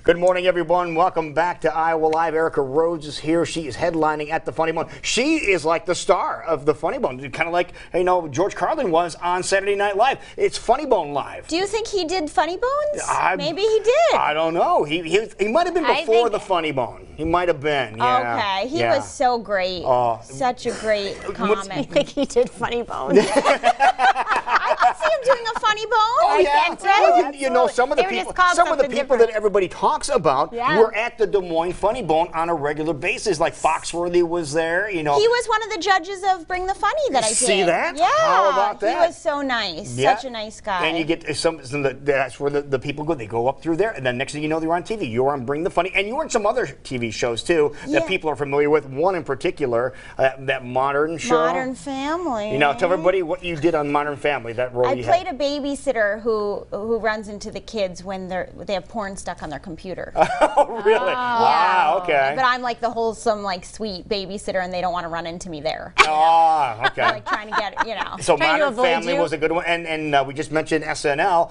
Good morning, everyone. Welcome back to Iowa Live. Erica Rhodes is here. She is headlining at the Funny Bone. She is like the star of the Funny Bone, kind of like, you know, George Carlin was on Saturday Night Live. It's Funny Bone Live. Do you think he did Funny Bones? Maybe he did. I don't know. He might have been before the Funny Bone. He might have been. Yeah. Okay. He was so great. Such a great comic. I think he did Funny Bones. I could see him doing a Funny Bone. Oh yeah. Well, you know, some of the people different. that everybody talks about were at the Des Moines Funny Bone on a regular basis. Like Foxworthy was there. You know, he was one of the judges of Bring the Funny that I did. See that? Yeah. How about that? He was so nice. Yeah. Such a nice guy. And you get that's where the people go. They go up through there, and then next thing you know, they're on TV. You're on Bring the Funny, and you were in some other TV shows too that people are familiar with. One in particular, that Modern show. Modern Family. You know, tell everybody what you did on Modern Family. That role I played a babysitter who runs into the kids when they have porn stuck on their computer. Oh, really? Wow, okay. But I'm like the wholesome, like sweet babysitter, and they don't want to run into me there. Oh, okay. I'm like trying to get, you know. So Modern Family was a good one, and we just mentioned SNL.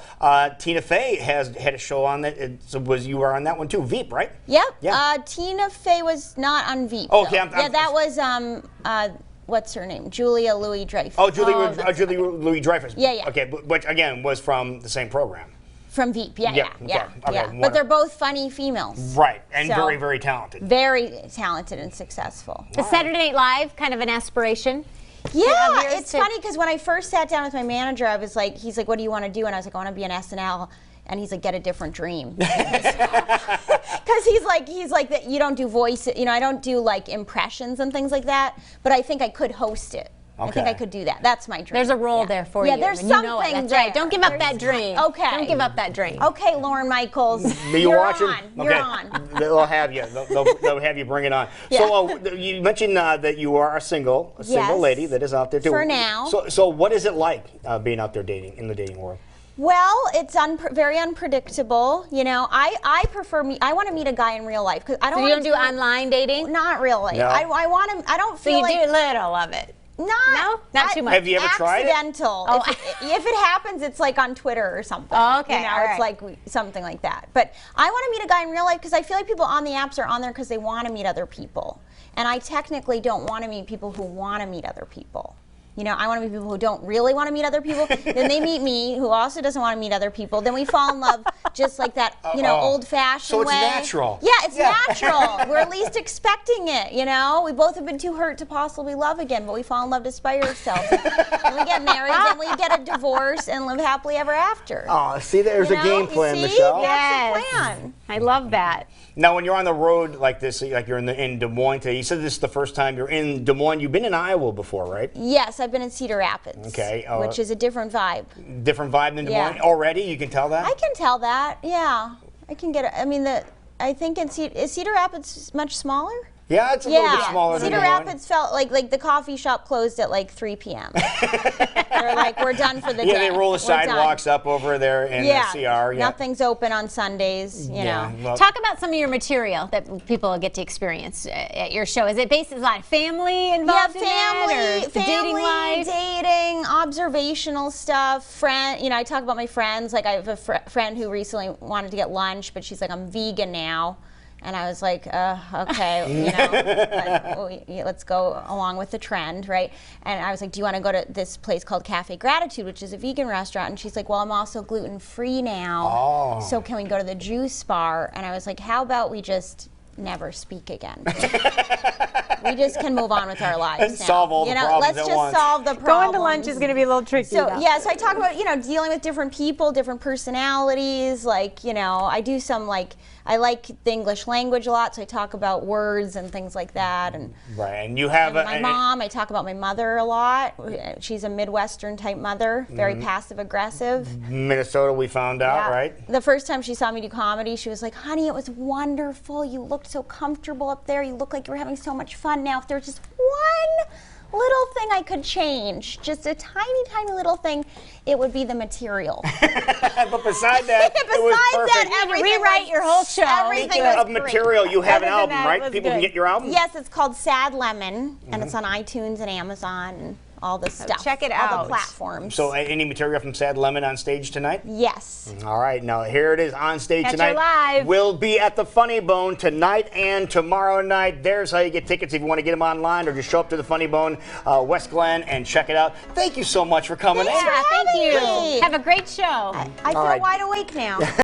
Tina Fey had a show on that. You were on that one too, Veep, right? Yep. Yeah. Tina Fey was not on Veep. Oh, okay. Yeah, that was what's her name? Julia Louis-Dreyfus. Oh, Julia Louis-Dreyfus. Yeah, yeah. Okay, but again, was from the same program. From Veep, yeah. Okay, but they're both funny females. Right, and very, very talented. Very talented and successful. Is Saturday Night Live kind of an aspiration? Yeah, it's funny because when I first sat down with my manager, I was like, he's like, what do you want to do? And I was like, I want to be an SNL. And he's like, get a different dream. Because he's like that. You don't do voice, you know, I don't do like impressions and things like that, but I think I could host it. Okay. I think I could do that. That's my dream. There's a role there for you. Yeah, there's and something you know it. That's there. right. Don't give up that dream. Okay. Don't give up that dream. Okay, Lauren Michaels. You're watching? On. You're on. They'll have you. They'll have you bring it on. Yeah. So you mentioned that you are a single lady that is out there too. For now. So what is it like being out there dating in the dating world? Well, it's very unpredictable. You know, I prefer I want to meet a guy in real life because I don't. So you don't do online dating? Not really. No. I want to. I don't feel so like. you do a little of it. Not too much. Have you ever tried it? Accidental. Oh. If it happens, it's like on Twitter or something. Oh, okay. You know, it's like something like that. But I want to meet a guy in real life because I feel like people on the apps are on there because they want to meet other people. And I technically don't want to meet people who want to meet other people. You know, I want to meet people who don't really want to meet other people. Then they meet me, who also doesn't want to meet other people. Then we fall in love just like that, you know, old-fashioned way. So it's natural. Yeah, it's natural. We're at least expecting it, you know? We both have been too hurt to possibly love again, but we fall in love to spite ourselves. And we get married, then we get a divorce and live happily ever after. Oh, see, there's a game plan, see? Michelle. That's the plan. I love that. Now, when you're on the road like this, like you're in Des Moines today, you said this is the first time you're in Des Moines. You've been in Iowa before, right? Yes, I've been in Cedar Rapids. Okay. Which is a different vibe. Different vibe than Des Moines already? You can tell that? I can tell that, yeah. I can get it. I mean, I think is Cedar Rapids much smaller? Yeah, it's a little bit smaller than Cedar Rapids felt like the coffee shop closed at like 3 p.m. They're like, we're done for the day. Yeah, they roll the sidewalks up over there in the CR. Yeah, nothing's open on Sundays, you know. Well, talk about some of your material that people get to experience at your show. Is it based on a lot of family involved in that? Or dating life? Dating, observational stuff, you know, I talk about my friends. Like I have a friend who recently wanted to get lunch, but she's like, I'm vegan now. And I was like, okay, you know, let's go along with the trend, right? And I was like, do you want to go to this place called Cafe Gratitude, which is a vegan restaurant? And she's like, well, I'm also gluten-free now, so can we go to the juice bar? And I was like, how about we just never speak again? We just can move on with our lives and now. solve all the problems let's at just once. solve the problems. Going to lunch is going to be a little tricky. So yeah, so I talk about, you know, dealing with different people, different personalities. Like, you know, I do some I like the English language a lot, so I talk about words and things like that. And and you have my mom. I talk about my mother a lot. She's a Midwestern type mother, very passive aggressive. Minnesota, we found out, right? The first time she saw me do comedy, she was like, "Honey, it was wonderful. You looked so comfortable up there. You look like you were having so much fun. Now, if there's just one little thing I could change, just a tiny, tiny little thing, it would be the material." But beside that, it was perfect. Rewrite your whole show. Everything was of material, you have an album, right? People can get your album? Yes, it's called Sad Lemon, and it's on iTunes and Amazon. all the stuff. Check it all out. the platforms. So any material from Sad Lemon on stage tonight? Yes. All right, now here it is on stage Catch tonight. her live. We'll be at the Funny Bone tonight and tomorrow night. There's how you get tickets if you want to get them online, or just show up to the Funny Bone, West Glen, and check it out. Thank you so much for coming in. Thanks for Thank having you. me. Have a great show. I feel right. wide awake now.